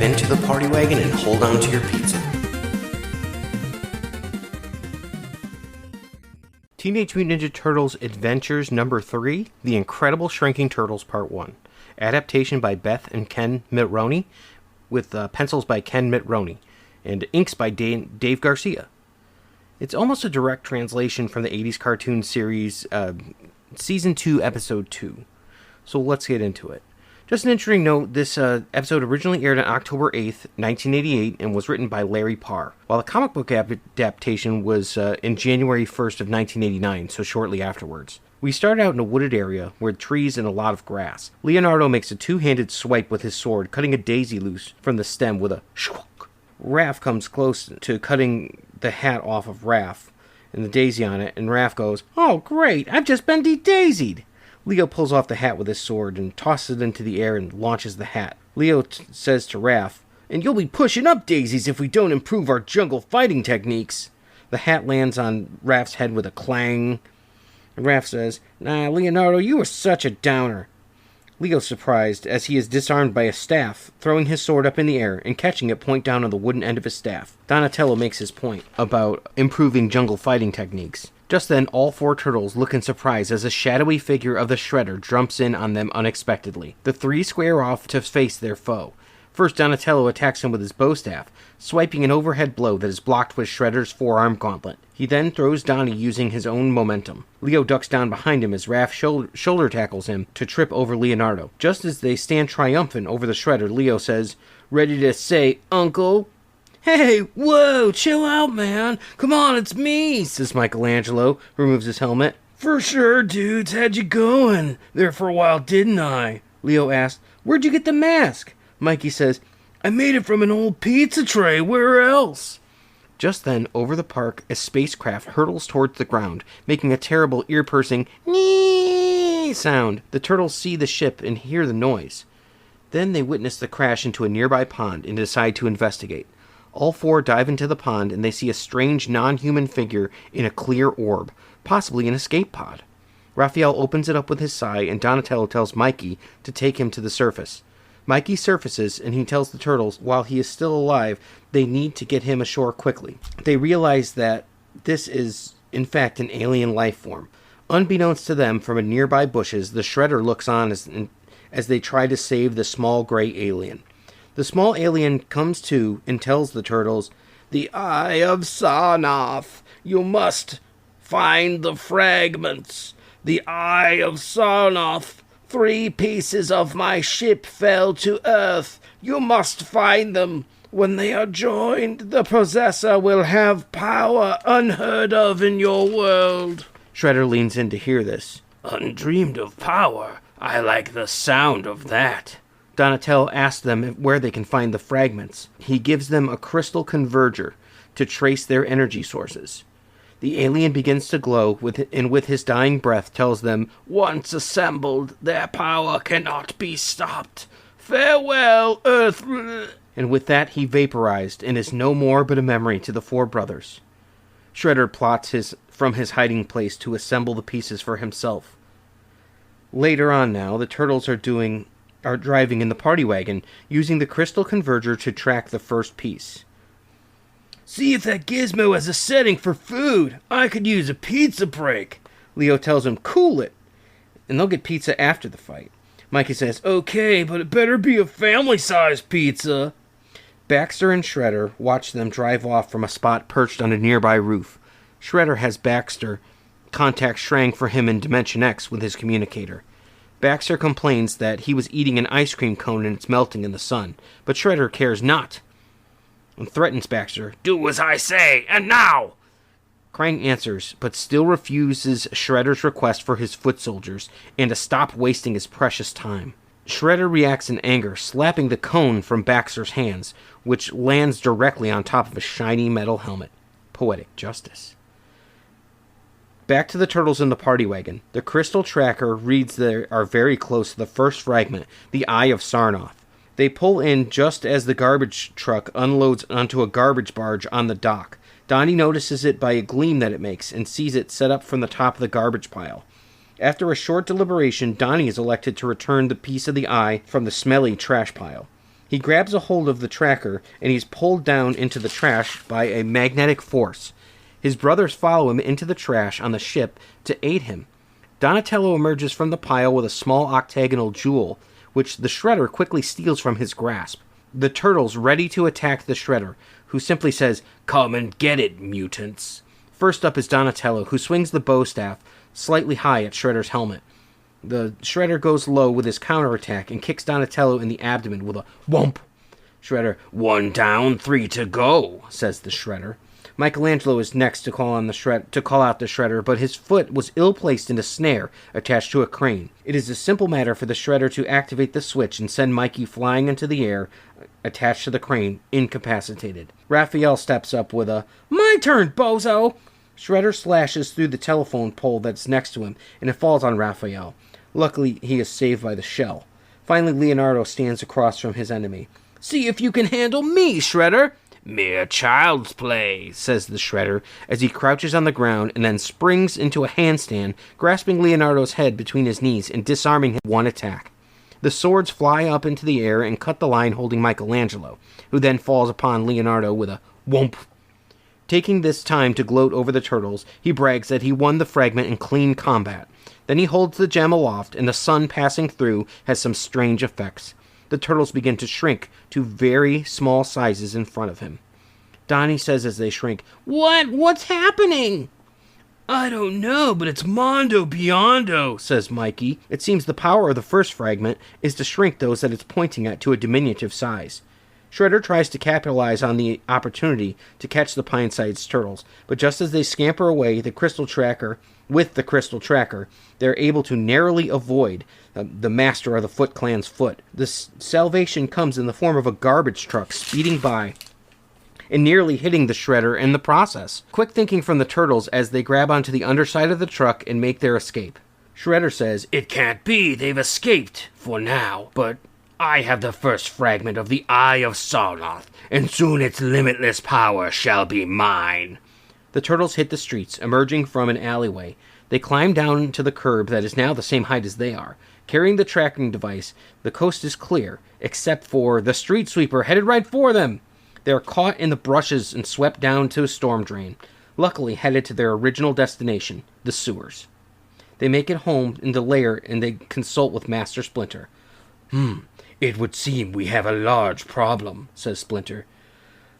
into the party wagon and hold on to your pizza. Teenage Mutant Ninja Turtles Adventures Number 3, The Incredible Shrinking Turtles Part 1. Adaptation by Beth and Ken Mitroni, with pencils by Ken Mitroni, and inks by Dave Garcia. It's almost a direct translation from the 80s cartoon series, Season 2, Episode 2. So let's get into it. Just an interesting note, this episode originally aired on October 8th, 1988, and was written by Larry Parr, while the comic book adaptation was in January 1st of 1989, so shortly afterwards. We start out in a wooded area, with trees and a lot of grass. Leonardo makes a two-handed swipe with his sword, cutting a daisy loose from the stem with a shwok. Raph comes close to cutting the hat off of Raph, and the daisy on it, and Raph goes, "Oh great, I've just been de-daisied!" Leo pulls off the hat with his sword and tosses it into the air and launches the hat. Leo says to Raph, "And you'll be pushing up daisies if we don't improve our jungle fighting techniques." The hat lands on Raph's head with a clang. And Raph says, "Nah, Leonardo, you are such a downer." Leo's surprised as he is disarmed by a staff, throwing his sword up in the air and catching it point down on the wooden end of his staff. Donatello makes his point about improving jungle fighting techniques. Just then, all four turtles look in surprise as a shadowy figure of the Shredder jumps in on them unexpectedly. The three square off to face their foe. First, Donatello attacks him with his bow staff, swiping an overhead blow that is blocked with Shredder's forearm gauntlet. He then throws Donnie using his own momentum. Leo ducks down behind him as Raph shoulder tackles him to trip over Leonardo. Just as they stand triumphant over the Shredder, Leo says, "Ready to say, Uncle?" "Hey, whoa, chill out, man. Come on, it's me," says Michelangelo, who removes his helmet. "For sure, dudes. How'd you going there for a while, didn't I?" Leo asked, "Where'd you get the mask?" Mikey says, "I made it from an old pizza tray. Where else?" Just then, over the park, a spacecraft hurtles towards the ground, making a terrible ear-piercing "nee" sound. The turtles see the ship and hear the noise. Then they witness the crash into a nearby pond and decide to investigate. All four dive into the pond, and they see a strange non-human figure in a clear orb, possibly an escape pod. Raphael opens it up with his sai, and Donatello tells Mikey to take him to the surface. Mikey surfaces, and he tells the turtles, while he is still alive, they need to get him ashore quickly. They realize that this is, in fact, an alien life form. Unbeknownst to them, from nearby bushes, the Shredder looks on as they try to save the small gray alien. The small alien comes to and tells the turtles, "The Eye of Sarnath. You must find the fragments. The Eye of Sarnath. 3 pieces of my ship fell to earth. You must find them. When they are joined, the possessor will have power unheard of in your world." Shredder leans in to hear this. "Undreamed of power. I like the sound of that." Donatello asks them where they can find the fragments. He gives them a crystal converger to trace their energy sources. The alien begins to glow, and with his dying breath tells them, "Once assembled, their power cannot be stopped. Farewell, Earth." And with that, he vaporized, and is no more but a memory to the four brothers. Shredder plots from his hiding place to assemble the pieces for himself. Later on now, the turtles are driving in the party wagon, using the crystal converger to track the first piece. "See if that gizmo has a setting for food. I could use a pizza break." Leo tells him, "Cool it." And they'll get pizza after the fight. Mikey says, "Okay, but it better be a family-sized pizza." Baxter and Shredder watch them drive off from a spot perched on a nearby roof. Shredder has Baxter contact Shrang for him in Dimension X with his communicator. Baxter complains that he was eating an ice cream cone and it's melting in the sun, but Shredder cares not and threatens Baxter, "Do as I say, and now!" Krang answers, but still refuses Shredder's request for his foot soldiers and to stop wasting his precious time. Shredder reacts in anger, slapping the cone from Baxter's hands, which lands directly on top of a shiny metal helmet. Poetic justice. Back to the turtles in the party wagon. The crystal tracker reads they are very close to the first fragment, the Eye of Sarnath. They pull in just as the garbage truck unloads onto a garbage barge on the dock. Donnie notices it by a gleam that it makes and sees it set up from the top of the garbage pile. After a short deliberation, Donnie is elected to return the piece of the eye from the smelly trash pile. He grabs a hold of the tracker, and he's pulled down into the trash by a magnetic force. His brothers follow him into the trash on the ship to aid him. Donatello emerges from the pile with a small octagonal jewel, which the Shredder quickly steals from his grasp. The Turtles ready to attack the Shredder, who simply says, "Come and get it, mutants." First up is Donatello, who swings the bow staff slightly high at Shredder's helmet. The Shredder goes low with his counterattack and kicks Donatello in the abdomen with a whomp. Shredder, "One down, 3 to go," says the Shredder. Michelangelo is next to call out the Shredder, but his foot was ill-placed in a snare attached to a crane. It is a simple matter for the Shredder to activate the switch and send Mikey flying into the air, attached to the crane, incapacitated. Raphael steps up with a, "My turn, bozo!" Shredder slashes through the telephone pole that's next to him, and it falls on Raphael. Luckily, he is saved by the shell. Finally, Leonardo stands across from his enemy. "See if you can handle me, Shredder!" "Mere child's play," says the Shredder, as he crouches on the ground and then springs into a handstand, grasping Leonardo's head between his knees and disarming him with one attack. The swords fly up into the air and cut the line holding Michelangelo, who then falls upon Leonardo with a whomp. Taking this time to gloat over the Turtles, he brags that he won the fragment in clean combat. Then he holds the gem aloft, and the sun passing through has some strange effects. The Turtles begin to shrink to very small sizes in front of him. Donnie says as they shrink, What's happening?" "I don't know, but it's Mondo Biondo," says Mikey. It seems the power of the first fragment is to shrink those that it's pointing at to a diminutive size. Shredder tries to capitalize on the opportunity to catch the pine-sized turtles, but just as they scamper away with the crystal tracker, they're able to narrowly avoid the master of the Foot Clan's foot. The salvation comes in the form of a garbage truck speeding by and nearly hitting the Shredder in the process. Quick thinking from the Turtles as they grab onto the underside of the truck and make their escape. Shredder says, "It can't be, they've escaped, for now, but I have the first fragment of the Eye of Sarnoth, and soon its limitless power shall be mine." The Turtles hit the streets, emerging from an alleyway. They climb down to the curb that is now the same height as they are. Carrying the tracking device, the coast is clear, except for the street sweeper headed right for them. They are caught in the brushes and swept down to a storm drain, luckily headed to their original destination, the sewers. They make it home in the lair and they consult with Master Splinter. "It would seem we have a large problem," says Splinter.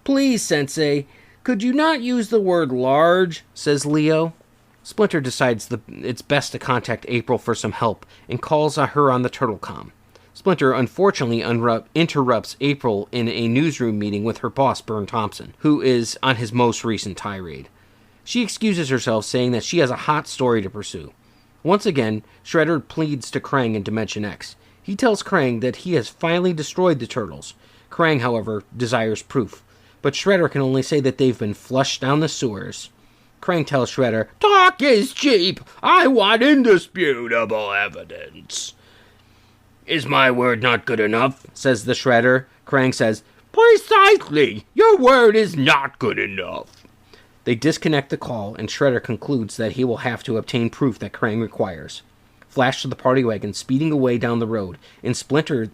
"Please, Sensei, could you not use the word large?" says Leo. Splinter decides it's best to contact April for some help and calls her on the Turtlecom. Splinter unfortunately interrupts April in a newsroom meeting with her boss, Byrne Thompson, who is on his most recent tirade. She excuses herself, saying that she has a hot story to pursue. Once again, Shredder pleads to Krang in Dimension X. He tells Krang that he has finally destroyed the Turtles. Krang, however, desires proof, but Shredder can only say that they've been flushed down the sewers. Krang tells Shredder, "Talk is cheap. I want indisputable evidence." "Is my word not good enough?" says the Shredder. Krang says, "Precisely. Your word is not good enough." They disconnect the call, and Shredder concludes that he will have to obtain proof that Krang requires. Flash to the party wagon speeding away down the road, and Splinter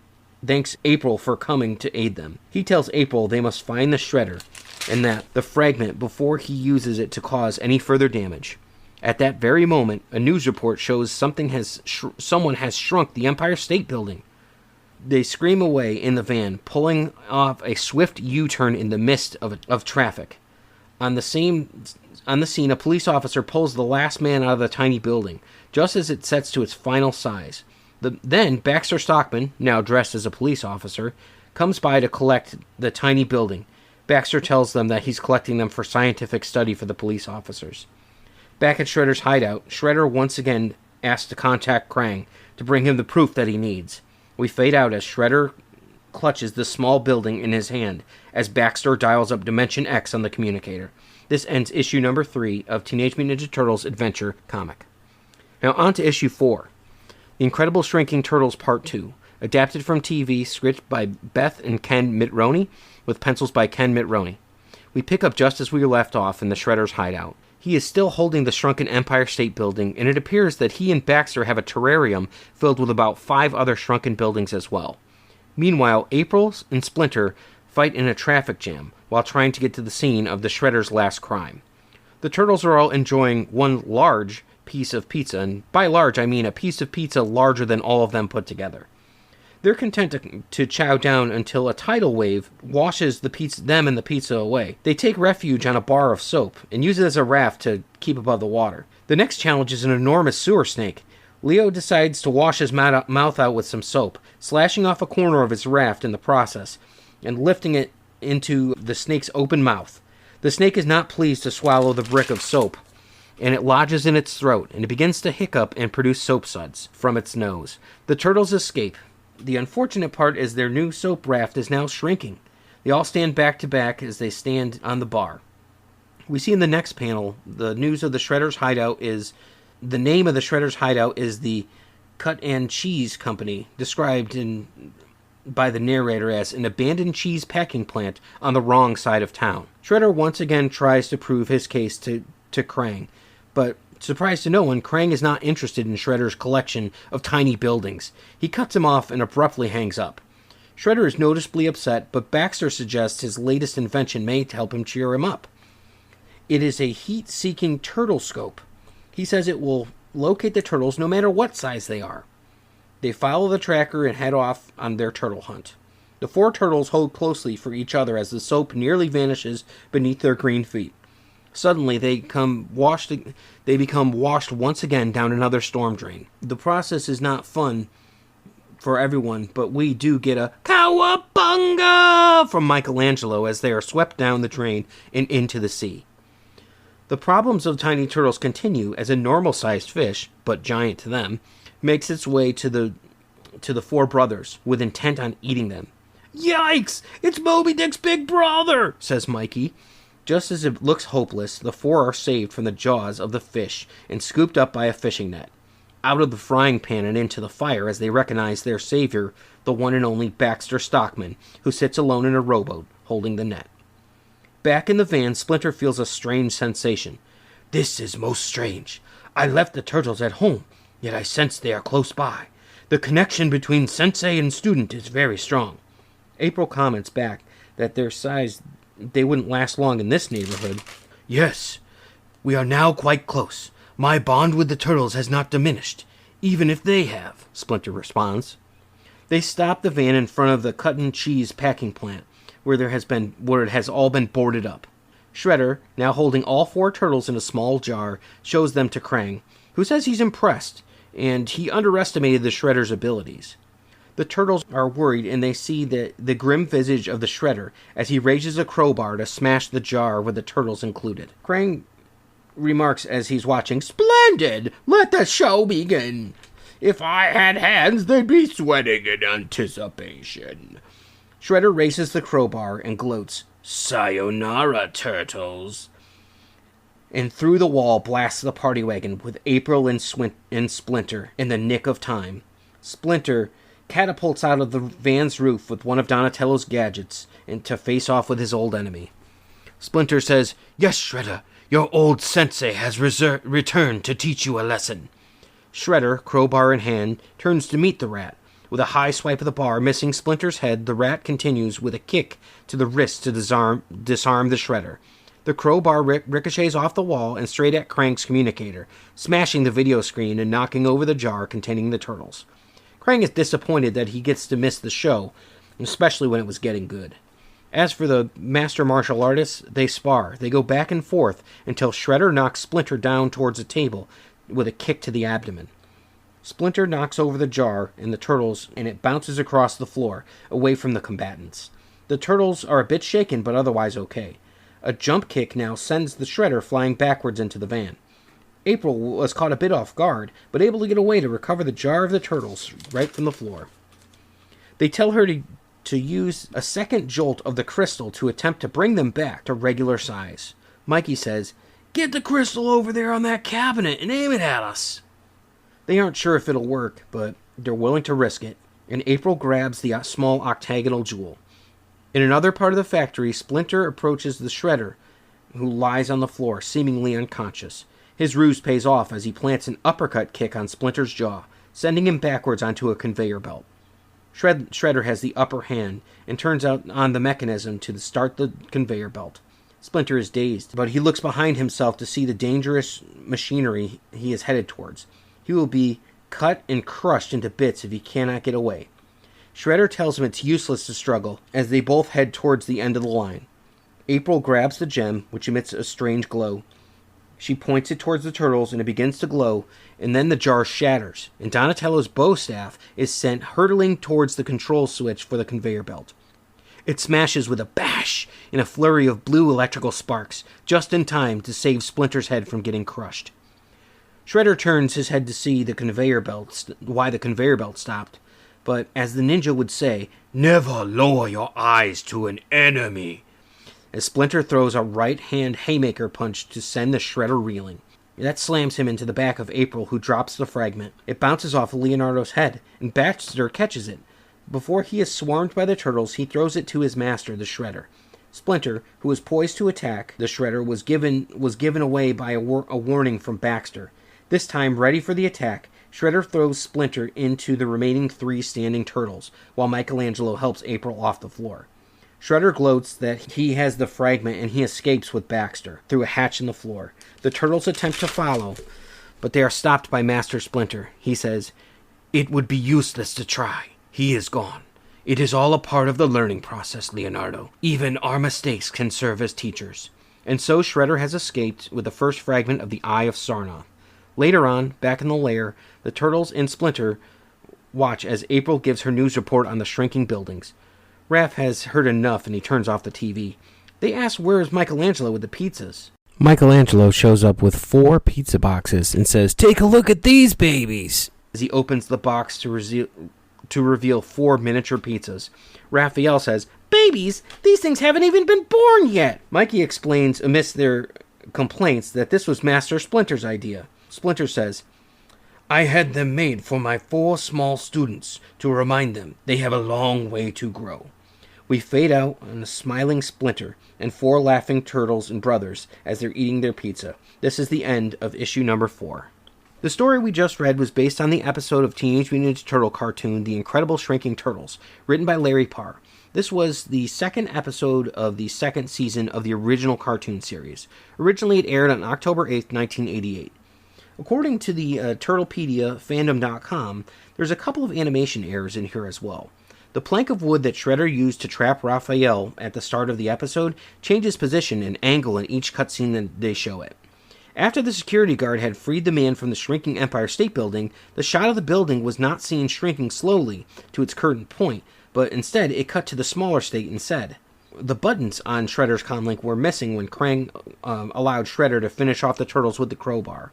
thanks April for coming to aid them. He tells April they must find the Shredder, and that the fragment before he uses it to cause any further damage. At that very moment, a news report shows someone has shrunk the Empire State Building. They scream away in the van, pulling off a swift U-turn in the midst of traffic. On the scene, a police officer pulls the last man out of the tiny building, just as it sets to its final size. Then Baxter Stockman, now dressed as a police officer, comes by to collect the tiny building. Baxter tells them that he's collecting them for scientific study for the police officers. Back at Shredder's hideout, Shredder once again asks to contact Krang to bring him the proof that he needs. We fade out as Shredder clutches the small building in his hand as Baxter dials up Dimension X on the communicator. This ends issue number 3 of Teenage Mutant Ninja Turtles Adventure comic. Now on to issue 4. The Incredible Shrinking Turtles Part 2. Adapted from TV, script by Beth and Ken Mitroni, with pencils by Ken Mitroni. We pick up just as we left off in the Shredder's hideout. He is still holding the shrunken Empire State Building, and it appears that he and Baxter have a terrarium filled with about 5 other shrunken buildings as well. Meanwhile, April and Splinter fight in a traffic jam while trying to get to the scene of the Shredder's last crime. The Turtles are all enjoying one large piece of pizza, and by large I mean a piece of pizza larger than all of them put together. They're content to chow down until a tidal wave washes them and the pizza away. They take refuge on a bar of soap and use it as a raft to keep above the water. The next challenge is an enormous sewer snake. Leo decides to wash his mouth out with some soap, slashing off a corner of his raft in the process, and lifting it into the snake's open mouth. The snake is not pleased to swallow the brick of soap, and it lodges in its throat, and it begins to hiccup and produce soap suds from its nose. The Turtles escape. The unfortunate part is their new soap raft is now shrinking. They all stand back to back as they stand on the bar. We see in the next panel, the news of the Shredder's hideout is... The name of the Shredder's hideout is the Cut and Cheese Company, described by the narrator as an abandoned cheese packing plant on the wrong side of town. Shredder once again tries to prove his case to Krang, but surprise to no one, Krang is not interested in Shredder's collection of tiny buildings. He cuts him off and abruptly hangs up. Shredder is noticeably upset, but Baxter suggests his latest invention may help him cheer him up. It is a heat-seeking turtle scope. He says it will locate the turtles no matter what size they are. They follow the tracker and head off on their turtle hunt. The four turtles hold closely for each other as the soap nearly vanishes beneath their green feet. Suddenly, they become washed once again down another storm drain. The process is not fun for everyone, but we do get a cowabunga from Michelangelo as they are swept down the drain and into the sea. The problems of tiny turtles continue as a normal-sized fish, but giant to them, makes its way to the four brothers with intent on eating them. "Yikes! It's Moby Dick's big brother!" says Mikey. Just as it looks hopeless, the four are saved from the jaws of the fish and scooped up by a fishing net, out of the frying pan and into the fire as they recognize their savior, the one and only Baxter Stockman, who sits alone in a rowboat holding the net. Back in the van, Splinter feels a strange sensation. "This is most strange. I left the turtles at home, yet I sense they are close by. The connection between sensei and student is very strong." April comments back that their size, they wouldn't last long in this neighborhood. "Yes, we are now quite close. My bond with the turtles has not diminished, even if they have," Splinter responds. They stop the van in front of the cut and cheese packing plant, where it has all been boarded up. Shredder, now holding all four turtles in a small jar, shows them to Krang, who says he's impressed, and he underestimated the Shredder's abilities. The turtles are worried, and they see the grim visage of the Shredder as he raises a crowbar to smash the jar with the turtles included. Krang remarks as he's watching, "Splendid! Let the show begin! If I had hands, they'd be sweating in anticipation." Shredder raises the crowbar and gloats, "Sayonara, turtles!" And through the wall blasts the party wagon with April and Splinter in the nick of time. Splinter catapults out of the van's roof with one of Donatello's gadgets and to face off with his old enemy. Splinter says, "Yes, Shredder, your old sensei has returned to teach you a lesson." Shredder, crowbar in hand, turns to meet the rat. With a high swipe of the bar, missing Splinter's head, the rat continues with a kick to the wrist to disarm the Shredder. The crowbar ricochets off the wall and straight at Krang's communicator, smashing the video screen and knocking over the jar containing the turtles. Krang is disappointed that he gets to miss the show, especially when it was getting good. As for the master martial artists, they spar. They go back and forth until Shredder knocks Splinter down towards a table with a kick to the abdomen. Splinter knocks over the jar and the turtles, and it bounces across the floor, away from the combatants. The turtles are a bit shaken, but otherwise okay. A jump kick now sends the Shredder flying backwards into the van. April was caught a bit off guard, but able to get away to recover the jar of the turtles right from the floor. They tell her to use a second jolt of the crystal to attempt to bring them back to regular size. Mikey says, "Get the crystal over there on that cabinet and aim it at us." They aren't sure if it'll work, but they're willing to risk it, and April grabs the small octagonal jewel. In another part of the factory, Splinter approaches the Shredder, who lies on the floor, seemingly unconscious. His ruse pays off as he plants an uppercut kick on Splinter's jaw, sending him backwards onto a conveyor belt. Shredder has the upper hand and turns out on the mechanism to start the conveyor belt. Splinter is dazed, but he looks behind himself to see the dangerous machinery he is headed towards. He will be cut and crushed into bits if he cannot get away. Shredder tells him it's useless to struggle, as they both head towards the end of the line. April grabs the gem, which emits a strange glow. She points it towards the turtles, and it begins to glow, and then the jar shatters, and Donatello's bow staff is sent hurtling towards the control switch for the conveyor belt. It smashes with a bash in a flurry of blue electrical sparks, just in time to save Splinter's head from getting crushed. Shredder turns his head to see why the conveyor belt stopped, but as the ninja would say, "Never lower your eyes to an enemy," as Splinter throws a right-hand haymaker punch to send the Shredder reeling. That slams him into the back of April, who drops the fragment. It bounces off Leonardo's head, and Baxter catches it. Before he is swarmed by the turtles, he throws it to his master, the Shredder. Splinter, who was poised to attack the Shredder, was given away by a warning from Baxter. This time, ready for the attack, Shredder throws Splinter into the remaining 3 standing turtles, while Michelangelo helps April off the floor. Shredder gloats that he has the fragment, and he escapes with Baxter through a hatch in the floor. The turtles attempt to follow, but they are stopped by Master Splinter. He says, "It would be useless to try. He is gone. It is all a part of the learning process, Leonardo. Even our mistakes can serve as teachers." And so Shredder has escaped with the first fragment of the Eye of Sarnath. Later on, back in the lair, the turtles and Splinter watch as April gives her news report on the shrinking buildings. Raph has heard enough and he turns off the TV. They ask where is Michelangelo with the pizzas. Michelangelo shows up with 4 pizza boxes and says, "Take a look at these babies!" as he opens the box to reveal 4 miniature pizzas. Raphael says, "Babies? These things haven't even been born yet!" Mikey explains, amidst their complaints, that this was Master Splinter's idea. Splinter says, "I had them made for my 4 small students to remind them they have a long way to grow." We fade out on a smiling Splinter and 4 laughing turtles and brothers as they're eating their pizza. This is the end of issue number 4. The story we just read was based on the episode of Teenage Mutant Ninja Turtle cartoon, The Incredible Shrinking Turtles, written by Larry Parr. This was the 2nd episode of the 2nd season of the original cartoon series. Originally it aired on October 8th, 1988. According to the Turtlepedia fandom.com, there's a couple of animation errors in here as well. The plank of wood that Shredder used to trap Raphael at the start of the episode changes position and angle in each cutscene that they show it. After the security guard had freed the man from the shrinking Empire State Building, the shot of the building was not seen shrinking slowly to its current point, but instead it cut to the smaller state instead. The buttons on Shredder's comlink were missing when Krang allowed Shredder to finish off the turtles with the crowbar.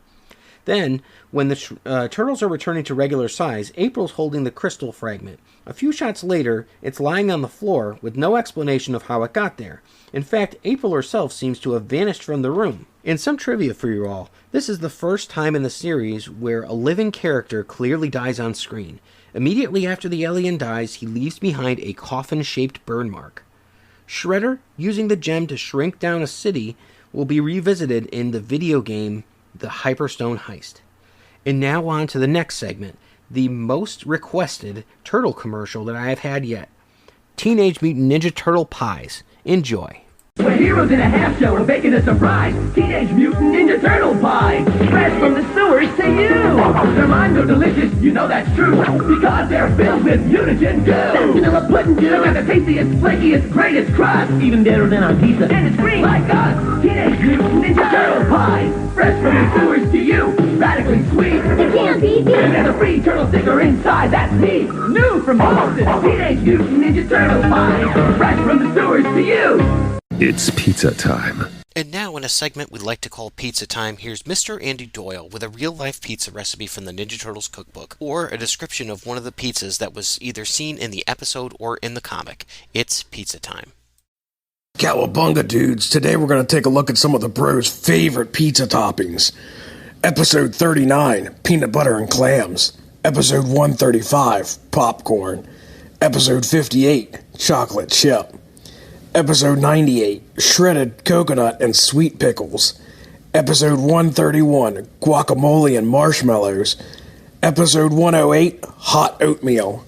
Then, when the turtles are returning to regular size, April's holding the crystal fragment. A few shots later, it's lying on the floor with no explanation of how it got there. In fact, April herself seems to have vanished from the room. And some trivia for you all. This is the first time in the series where a living character clearly dies on screen. Immediately after the alien dies, he leaves behind a coffin-shaped burn mark. Shredder, using the gem to shrink down a city, will be revisited in the video game The Hyperstone Heist. And now on to the next segment, the most requested turtle commercial that I have had yet. Teenage Mutant Ninja Turtle Pies. Enjoy. We're heroes in a half shell, we're baking a surprise. Teenage Mutant Ninja Turtle Pies, fresh from the sewers to you. Their minds are delicious, you know that's true, because they're filled with Mutagen Goodness. Vanilla pudding goo, they've got the tastiest, flakiest, greatest crust, even better than our pizza. And it's free, like us. Teenage Mutant Ninja Turtle Pies, fresh from the sewers to you, radically sweet. You can't beat me. And there's a free turtle sticker inside, that's neat. New from Boston, Teenage Mutant Ninja Turtle Pies, fresh from the sewers to you. It's pizza time. And now in a segment we'd like to call Pizza Time, here's Mr. Andy Doyle with a real-life pizza recipe from the Ninja Turtles cookbook, or a description of one of the pizzas that was either seen in the episode or in the comic. It's Pizza Time. Cowabunga, dudes. Today we're going to take a look at some of the bros' favorite pizza toppings. Episode 39, peanut butter and clams. Episode 135, popcorn. Episode 58, chocolate chip. Episode 98, shredded coconut and sweet pickles. Episode 131, guacamole and marshmallows. Episode 108, hot oatmeal.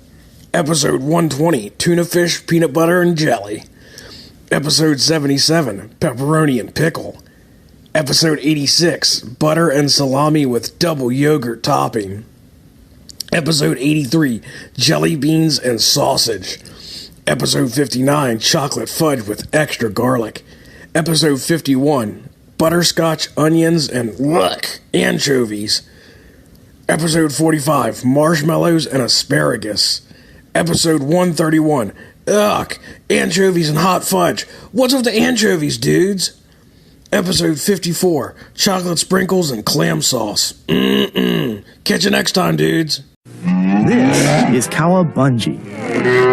Episode 120, Tuna Fish, Peanut Butter, and Jelly. Episode 77, Pepperoni and Pickle. Episode 86, Butter and Salami with Double Yogurt Topping. Episode 83, Jelly Beans and Sausage. Episode 59, Chocolate Fudge with Extra Garlic. Episode 51, Butterscotch, Onions, and Anchovies. Episode 45, Marshmallows and Asparagus. Episode 131, Anchovies and Hot Fudge. What's with the anchovies, dudes? Episode 54, Chocolate Sprinkles and Clam Sauce. Catch you next time, dudes. This is Cowabunga.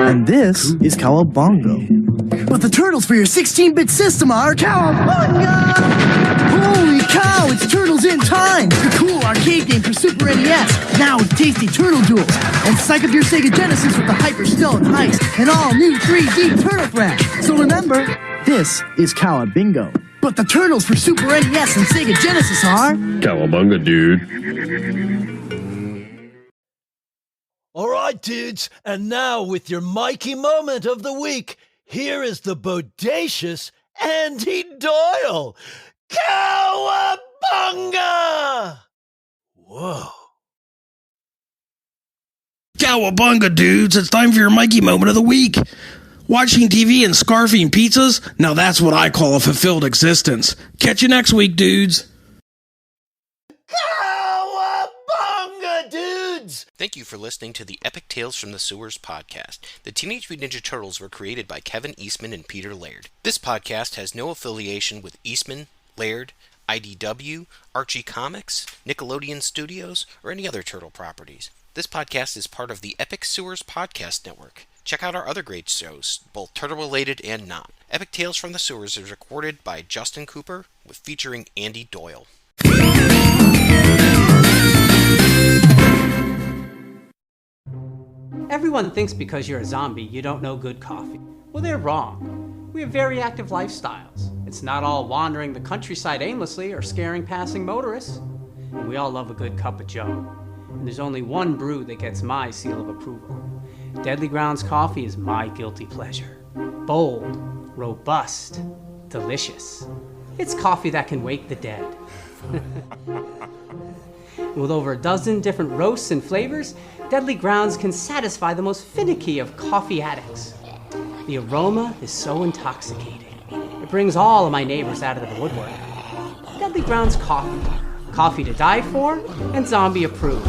And this is Cowabunga. But the turtles for your 16-bit system are Cowabunga! Holy cow, it's Turtles in Time! The cool arcade game for Super NES, now with tasty turtle duels. And psych up your Sega Genesis with the Hyperstone Heist and all new 3D Turtle Threat. So remember, this is Cowabunga. But the turtles for Super NES and Sega Genesis are... Cowabunga, dude. All right, dudes, and now with your Mikey Moment of the week, here is the bodacious Andy Doyle. Cowabunga! Whoa. Cowabunga, dudes. It's time for your Mikey Moment of the week. Watching TV and scarfing pizzas? Now that's what I call a fulfilled existence. Catch you next week, dudes. Cowabunga, dudes! Thank you for listening to the Epic Tales from the Sewers podcast. The Teenage Mutant Ninja Turtles were created by Kevin Eastman and Peter Laird. This podcast has no affiliation with Eastman, Laird, IDW, Archie Comics, Nickelodeon Studios, or any other Turtle properties. This podcast is part of the Epic Sewers Podcast Network. Check out our other great shows, both turtle-related and not. Epic Tales from the Sewers is recorded by Justin Cooper, with featuring Andy Doyle. Everyone thinks because you're a zombie, you don't know good coffee. Well, they're wrong. We have very active lifestyles. It's not all wandering the countryside aimlessly or scaring passing motorists. And we all love a good cup of joe. And there's only one brew that gets my seal of approval. Deadly Grounds coffee is my guilty pleasure. Bold, robust, delicious. It's coffee that can wake the dead. With over a dozen different roasts and flavors, Deadly Grounds can satisfy the most finicky of coffee addicts. The aroma is so intoxicating. It brings all of my neighbors out of the woodwork. Deadly Grounds coffee. Coffee to die for, and zombie approved.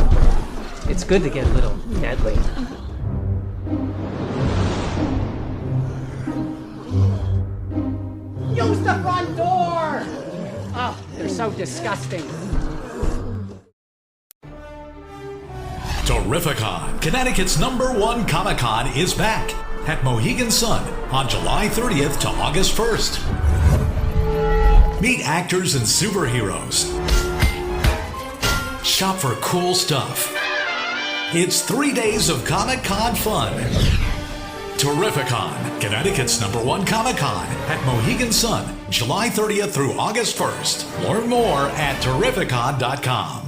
It's good to get a little deadly. Use the front door! Oh, they're so disgusting. Terrificon, Connecticut's #1 Comic-Con, is back at Mohegan Sun on July 30th to August 1st. Meet actors and superheroes. Shop for cool stuff. It's 3 days of Comic-Con fun. Terrificon, Connecticut's #1 Comic-Con at Mohegan Sun, July 30th through August 1st. Learn more at Terrificon.com.